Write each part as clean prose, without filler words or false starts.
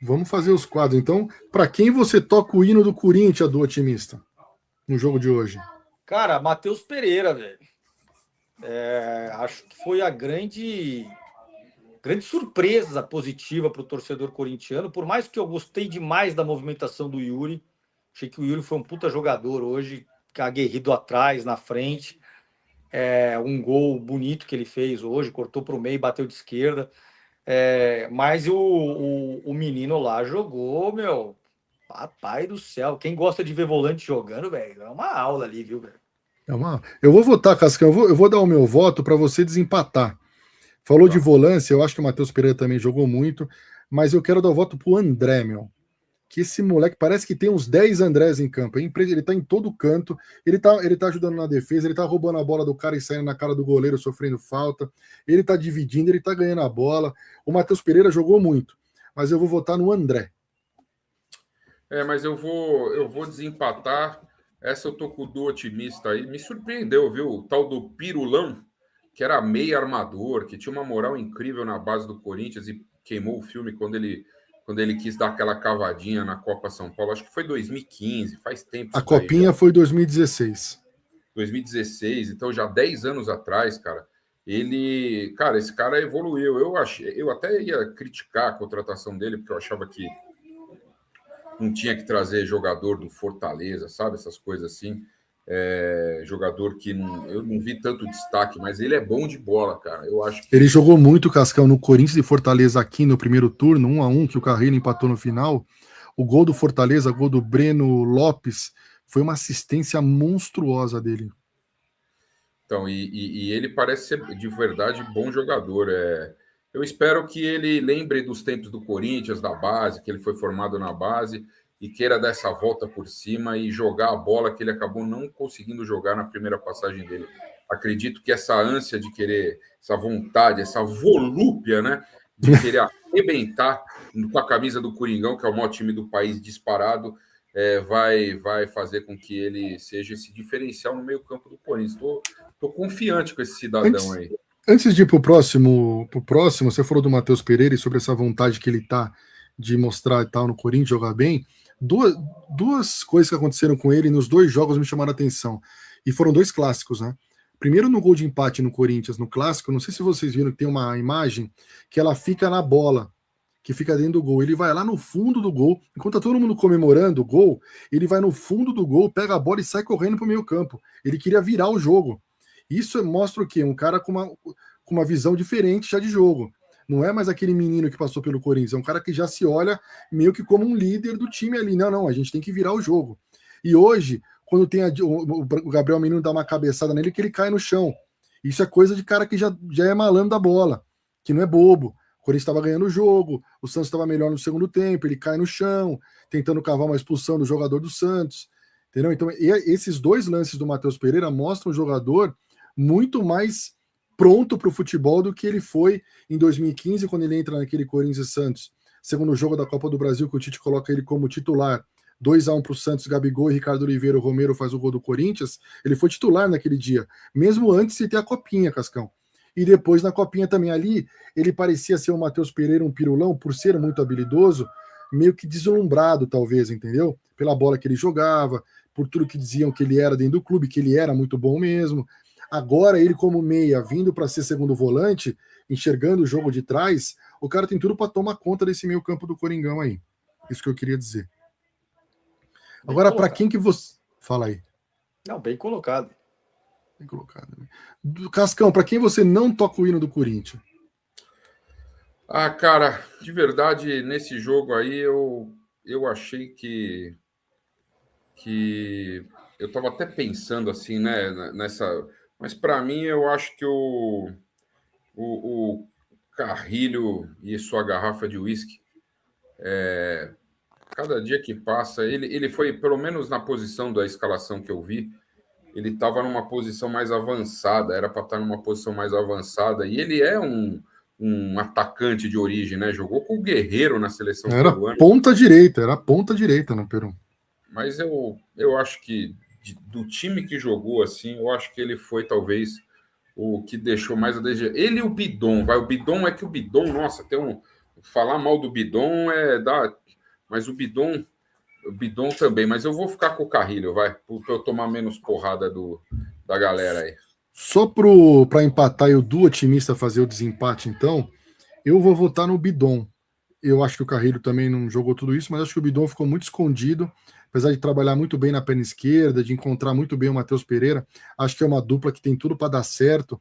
Vamos fazer os quadros. Então, para quem você toca o hino do Corinthians, do otimista, no jogo de hoje? Cara, Matheus Pereira, velho. Acho que foi a grande surpresa positiva para o torcedor corintiano. Por mais que eu gostei demais da movimentação do Yuri, achei que o Yuri foi um puta jogador hoje, aguerrido atrás, na frente. Um gol bonito que ele fez hoje, cortou para o meio, bateu de esquerda. Mas o menino lá jogou, meu. Papai do céu. Quem gosta de ver volante jogando, velho, é uma aula ali, viu, velho? Eu vou votar, Cascão. Eu vou dar o meu voto para você desempatar. Falou de Tá. volância, eu acho que o Matheus Pereira também jogou muito, mas eu quero dar o voto pro André, meu. Que esse moleque parece que tem uns 10 Andrés em campo. Ele tá em todo canto, ele tá ajudando na defesa, ele tá roubando a bola do cara e saindo na cara do goleiro, sofrendo falta. Ele tá dividindo, ele tá ganhando a bola. O Matheus Pereira jogou muito, mas eu vou votar no André. Mas eu vou desempatar. Essa eu tô com o do otimista aí. Me surpreendeu, viu? O tal do Pirulão, que era meio armador, que tinha uma moral incrível na base do Corinthians e queimou o filme quando ele quis dar aquela cavadinha na Copa São Paulo. Acho que foi 2015, faz tempo A isso daí já. copinha foi 2016. 2016, então já 10 anos atrás, cara. Esse cara evoluiu. Eu até ia criticar a contratação dele, porque eu achava que não tinha que trazer jogador do Fortaleza, sabe? Essas coisas assim. Jogador que eu não vi tanto destaque, mas ele é bom de bola, cara. Eu acho que Ele jogou muito, Cascão, no Corinthians e Fortaleza aqui no primeiro turno, 1-1, que o Carreiro empatou no final. O gol do Fortaleza, gol do Breno Lopes, foi uma assistência monstruosa dele. Então, e ele parece ser de verdade bom jogador. Eu espero que ele lembre dos tempos do Corinthians, da base, que ele foi formado na base, e queira dar essa volta por cima e jogar a bola que ele acabou não conseguindo jogar na primeira passagem dele. Acredito que essa ânsia de querer, essa vontade, essa volúpia, né, de querer arrebentar com a camisa do Coringão, que é o maior time do país disparado, vai fazer com que ele seja esse diferencial no meio-campo do Corinthians. Estou confiante com esse cidadão aí. Antes de ir pro próximo, você falou do Matheus Pereira e sobre essa vontade que ele tá de mostrar e tal no Corinthians, jogar bem. Duas coisas que aconteceram com ele nos dois jogos me chamaram a atenção. E foram dois clássicos, né? Primeiro no gol de empate no Corinthians, no clássico, não sei se vocês viram que tem uma imagem que ela fica na bola, que fica dentro do gol. Ele vai lá no fundo do gol, enquanto tá todo mundo comemorando o gol, ele vai no fundo do gol, pega a bola e sai correndo pro meio campo. Ele queria virar o jogo. Isso mostra o quê? Um cara com uma visão diferente já de jogo. Não é mais aquele menino que passou pelo Corinthians, é um cara que já se olha meio que como um líder do time ali. Não, a gente tem que virar o jogo. E hoje, quando tem o Gabriel Menino dá uma cabeçada nele, que ele cai no chão. Isso é coisa de cara que já é malandro da bola, que não é bobo. O Corinthians estava ganhando o jogo, o Santos estava melhor no segundo tempo, ele cai no chão, tentando cavar uma expulsão do jogador do Santos. Entendeu? Então, esses dois lances do Matheus Pereira mostram um jogador muito mais pronto para o futebol do que ele foi em 2015, quando ele entra naquele Corinthians e Santos, segundo jogo da Copa do Brasil, que o Tite coloca ele como titular. 2-1 para o Santos, Gabigol e Ricardo Oliveira, o Romero faz o gol do Corinthians. Ele foi titular naquele dia, mesmo antes de ter a Copinha, Cascão. E depois na Copinha também ali, ele parecia ser o Matheus Pereira, um pirulão, por ser muito habilidoso, meio que deslumbrado, talvez, entendeu? Pela bola que ele jogava, por tudo que diziam que ele era dentro do clube, que ele era muito bom mesmo. Agora, ele como meia, vindo para ser segundo volante, enxergando o jogo de trás, o cara tem tudo para tomar conta desse meio campo do Coringão aí. Isso que eu queria dizer. Agora, para quem que você... Fala aí. Não, bem colocado. Bem colocado. Cascão, para quem você não toca o hino do Corinthians? Cara, de verdade, nesse jogo aí, eu achei que eu estava até pensando assim, né, nessa... Mas para mim, eu acho que o Carrilho e sua garrafa de uísque, cada dia que passa, ele foi, pelo menos na posição da escalação que eu vi, ele estava numa posição mais avançada, era para estar numa posição mais avançada, e ele é um atacante de origem, né? Jogou com o Guerreiro na seleção peruana. Era ponta direita no Peru. Mas eu acho que do time que jogou assim, eu acho que ele foi talvez o que deixou mais a desejar. Ele e o Bidon, vai. O Bidon é que o Bidon, nossa, tem falar mal do Bidon mas o Bidon também, mas eu vou ficar com o Carrilho, vai, para eu tomar menos porrada da galera aí. Só para empatar e o do otimista fazer o desempate, então, eu vou votar no Bidon. Eu acho que o Carrilho também não jogou tudo isso, mas acho que o Bidon ficou muito escondido, apesar de trabalhar muito bem na perna esquerda, de encontrar muito bem o Matheus Pereira. Acho que é uma dupla que tem tudo para dar certo,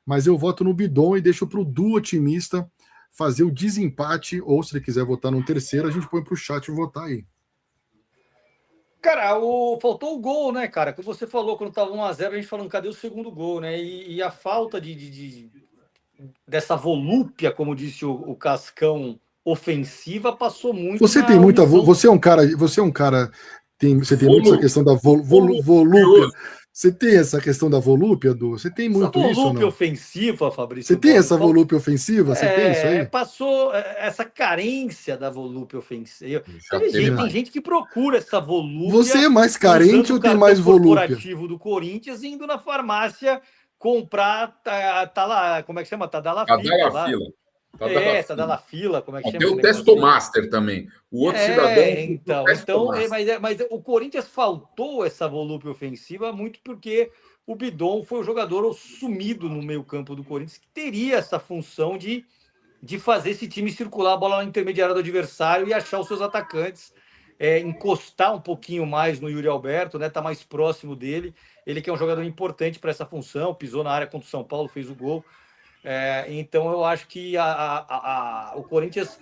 mas eu voto no Bidon e deixo para o do otimista fazer o desempate, ou se ele quiser votar no terceiro, a gente põe para o chat votar aí. Cara, faltou o gol, né, cara? Que você falou quando tava 1-0, a gente falando, cadê o segundo gol, né? E a falta dessa volúpia, como disse o Cascão, ofensiva, passou muito Você tem muita. omissão. Você é um cara. Você tem muito essa questão da volúpia. Você tem essa questão da volúpia, Du? Você tem muito essa isso, volúpia não? ofensiva, Fabrício. Você tem essa volúpia ofensiva? Você tem isso aí? Passou essa carência da volúpia ofensiva. Tem gente que procura essa volúpia. Você é mais carente ou tem mais volúpia? Corporativo do Corinthians indo na farmácia comprar, tá lá, como é que chama? Tadalafila. Tadalafila, como é que chama? Tem o Testomaster também. O outro cidadão. Então, mas o Corinthians faltou essa volúpia ofensiva muito porque o Bidon foi o jogador sumido no meio-campo do Corinthians, que teria essa função de fazer esse time circular a bola na intermediária do adversário e achar os seus atacantes, encostar um pouquinho mais no Yuri Alberto, né? Tá mais próximo dele. Ele que é um jogador importante para essa função, pisou na área contra o São Paulo, fez o gol. Então eu acho que o Corinthians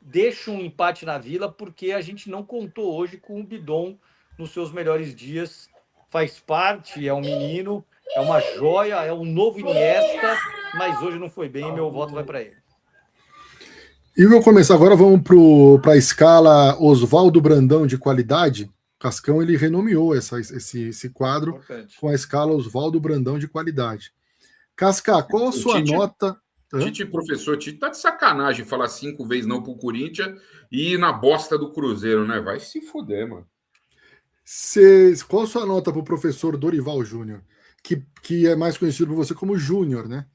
deixa um empate na Vila porque a gente não contou hoje com o Bidon nos seus melhores dias. Faz parte, é um menino, é uma joia, é um novo Iniesta, mas hoje não foi bem, meu voto vai para ele. E vou começar agora, vamos para a escala Oswaldo Brandão de qualidade. Cascão, ele renomeou esse quadro importante, com a escala Oswaldo Brandão de qualidade. Casca, qual a sua nota? Professor Tite tá de sacanagem falar 5 vezes não pro Corinthians e ir na bosta do Cruzeiro, né? Vai se fuder, mano. Qual a sua nota pro professor Dorival Júnior? Que é mais conhecido por você como Júnior, né?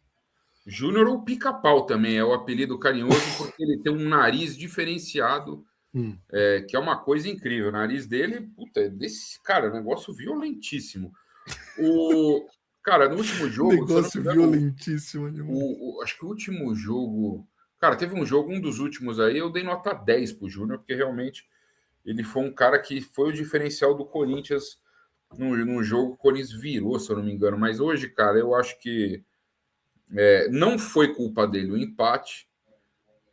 Júnior ou Pica-Pau também, é o apelido carinhoso porque ele tem um nariz diferenciado, que é uma coisa incrível. O nariz dele, puta, desse cara, negócio violentíssimo. Cara, no último jogo... Negócio violentíssimo. Acho que o último jogo... Cara, teve um jogo, um dos últimos aí, eu dei nota 10 pro Júnior, porque realmente ele foi um cara que foi o diferencial do Corinthians num jogo. O Corinthians virou, se eu não me engano. Mas hoje, cara, eu acho que não foi culpa dele o empate.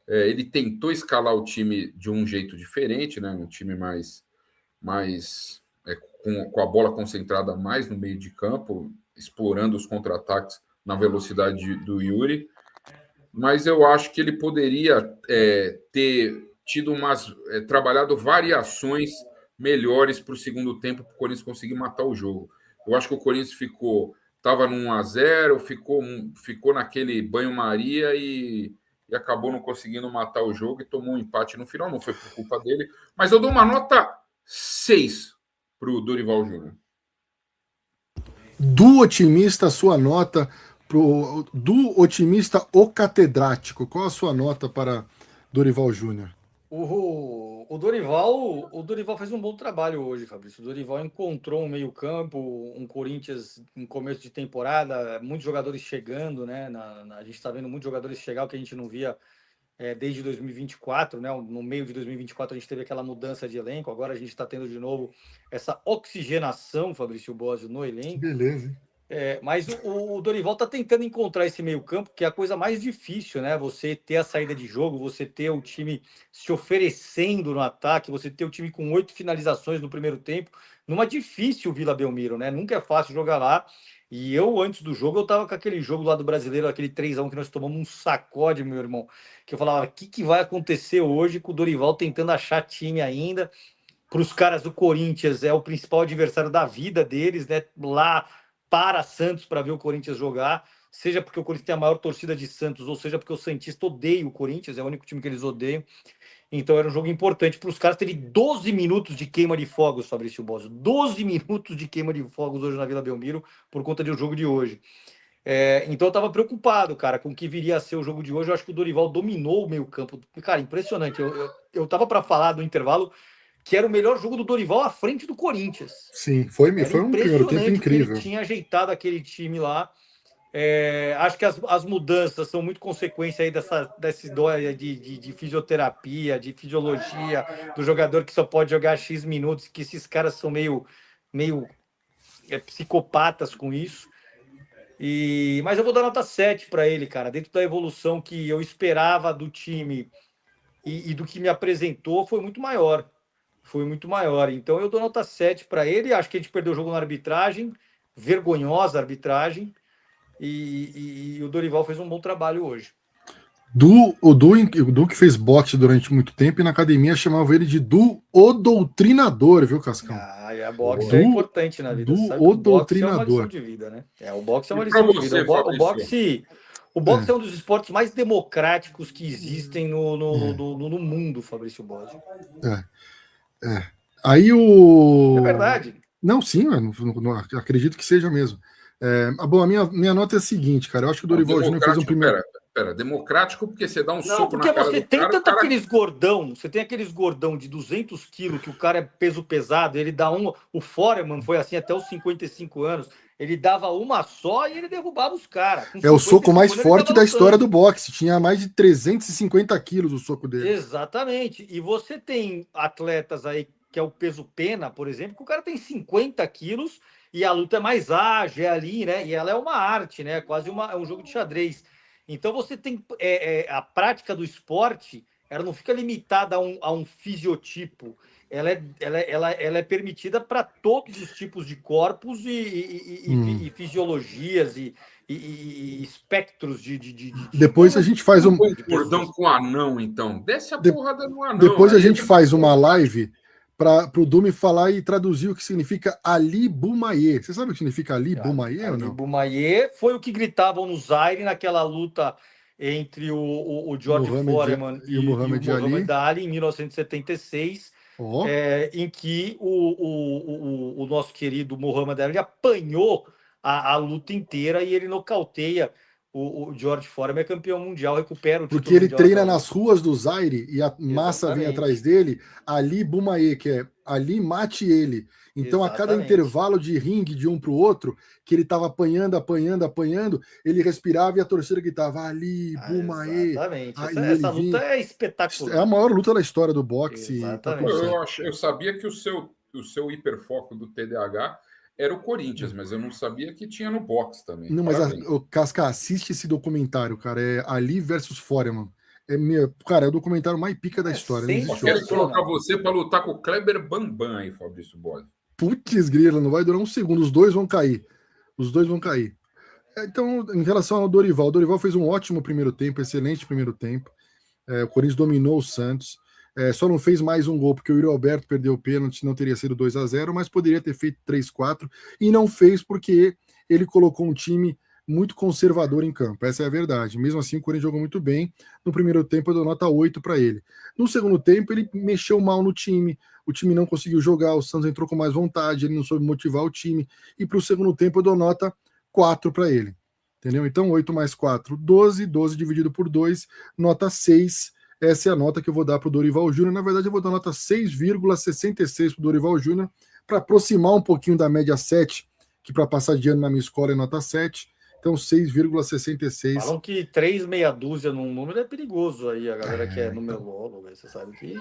Ele tentou escalar o time de um jeito diferente, né? Um time mais com a bola concentrada mais no meio de campo, explorando os contra-ataques na velocidade do Yuri, mas eu acho que ele poderia ter tido trabalhado variações melhores para o segundo tempo para o Corinthians conseguir matar o jogo. Eu acho que o Corinthians estava no 1-0, ficou naquele banho-maria e acabou não conseguindo matar o jogo e tomou um empate no final. Não foi por culpa dele, mas eu dou uma nota 6 para o Dorival Júnior. Do otimista, a sua nota do otimista o catedrático. Qual a sua nota para Dorival Júnior? O Dorival fez um bom trabalho hoje, Fabrício. O Dorival encontrou um meio-campo, um Corinthians em começo de temporada, muitos jogadores chegando, né? A gente está vendo muitos jogadores chegar, o que a gente não via desde 2024, né? No meio de 2024 a gente teve aquela mudança de elenco, agora a gente está tendo de novo essa oxigenação, Fabrício Bósio, no elenco. Beleza, hein? Mas o Dorival está tentando encontrar esse meio-campo, que é a coisa mais difícil, né? Você ter a saída de jogo, você ter o time se oferecendo no ataque, você ter o time com 8 finalizações no primeiro tempo, numa difícil Vila Belmiro, né? Nunca é fácil jogar lá. E eu, antes do jogo, eu tava com aquele jogo lá do Brasileiro, aquele 3-1 que nós tomamos um sacode, meu irmão, que eu falava, o que vai acontecer hoje com o Dorival tentando achar time ainda? Para os caras do Corinthians, é o principal adversário da vida deles, né? Lá para Santos para ver o Corinthians jogar, seja porque o Corinthians tem a maior torcida de Santos, ou seja porque o Santista odeia o Corinthians, é o único time que eles odeiam. Então era um jogo importante para os caras. Teve 12 minutos de queima de fogos, Fabrício Bósio. 12 minutos de queima de fogos hoje na Vila Belmiro por conta do jogo de hoje. Então eu estava preocupado, cara, com o que viria a ser o jogo de hoje. Eu acho que o Dorival dominou o meio-campo. Cara, impressionante. Eu tava para falar do intervalo que era o melhor jogo do Dorival à frente do Corinthians. Sim, foi um primeiro tempo Impressionante que ele incrível. tinha ajeitado aquele time lá. Acho que as mudanças são muito consequência aí dessa ideia de fisioterapia, de fisiologia, do jogador que só pode jogar X minutos, que esses caras são meio psicopatas com isso. Mas eu vou dar nota 7 para ele, cara, dentro da evolução que eu esperava do time e do que me apresentou, foi muito maior. Foi muito maior. Então eu dou nota 7 para ele. Acho que a gente perdeu o jogo na arbitragem, vergonhosa arbitragem. E o Dorival fez um bom trabalho hoje. O Du que fez boxe durante muito tempo e na academia chamava ele de o Doutrinador, viu, Cascão? A boxe é importante na vida. Sabe o Doutrinador. É uma lição de vida, né? O boxe é uma E lição pra de você, vida. O boxe é um dos esportes mais democráticos que existem no mundo, Fabrício Bode. Aí É verdade. Não, sim, eu não acredito que seja mesmo. Bom, a minha nota é a seguinte, cara. Eu acho que o Dorival Júnior fez um primeiro. Pera, democrático porque você dá um soco na cara do cara. Porque você tem tanto aqueles gordão, você tem aqueles gordão de 200 quilos que o cara é peso pesado, ele dá o Foreman foi assim até os 55 anos, ele dava uma só e ele derrubava os caras. É o soco mais forte da história do boxe, tinha mais de 350 quilos o soco dele. Exatamente, e você tem atletas aí que é o peso pena, por exemplo, que o cara tem 50 quilos e a luta é mais ágil, ali, né? E ela é uma arte, né? Quase é um jogo de xadrez. Então você tem a prática do esporte, ela não fica limitada a um fisiotipo, ela é permitida para todos os tipos de corpos e fisiologias e espectros de depois a gente faz cordão com anão, então. Desce a porrada no anão. Depois a gente faz uma live para o Dumi falar e traduzir o que significa Ali Boumaier. Você sabe o que significa Ali Boumaier ou não? Ali Boumaier foi o que gritavam no Zaire naquela luta entre o George Foreman e o Muhammad Ali em 1976, em que o nosso querido Muhammad Ali apanhou a luta inteira e ele nocauteia o George Foreman, é campeão mundial, recupera o título. Porque ele treina nas ruas do Zaire e a massa Exatamente. vem atrás dele, Ali Boumaier, que é Ali mate ele. Então, a cada intervalo de ringue de um para o outro, que ele estava apanhando, ele respirava e a torcida gritava Ali Boumaier. Exatamente. Essa luta é espetacular. É a maior luta da história do boxe. Tá eu sabia que o seu hiperfoco do TDAH era o Corinthians, mas eu não sabia que tinha no boxe também. Não, mas o Casca, assiste esse documentário, cara. É Ali versus Foreman. Cara, é o documentário mais pica da história. Eu quero colocar você para lutar com o Kleber Bambam aí, Fabrício Bode. Putz, grila, não vai durar um segundo. Os dois vão cair. Então, em relação ao Dorival, o Dorival fez um ótimo primeiro tempo, excelente primeiro tempo. O Corinthians dominou o Santos. Só não fez mais um gol, porque o Yuri Alberto perdeu o pênalti, não teria sido 2-0, mas poderia ter feito 3-4, e não fez porque ele colocou um time muito conservador em campo. Essa é a verdade. Mesmo assim, o Corinthians jogou muito bem. No primeiro tempo, eu dou nota 8 para ele. No segundo tempo, ele mexeu mal no time, o time não conseguiu jogar, o Santos entrou com mais vontade, ele não soube motivar o time, e para o segundo tempo eu dou nota 4 para ele. Entendeu? Então, 8 mais 4, 12, 12 dividido por 2, nota 6. Essa é a nota que eu vou dar para o Dorival Júnior. Na verdade, eu vou dar nota 6,66 para o Dorival Júnior, para aproximar um pouquinho da média 7, que para passar de ano na minha escola é nota 7. Então, 6,66. Falam que 3 meia dúzia num número é perigoso aí, a galera que é numeróloga, você sabe que...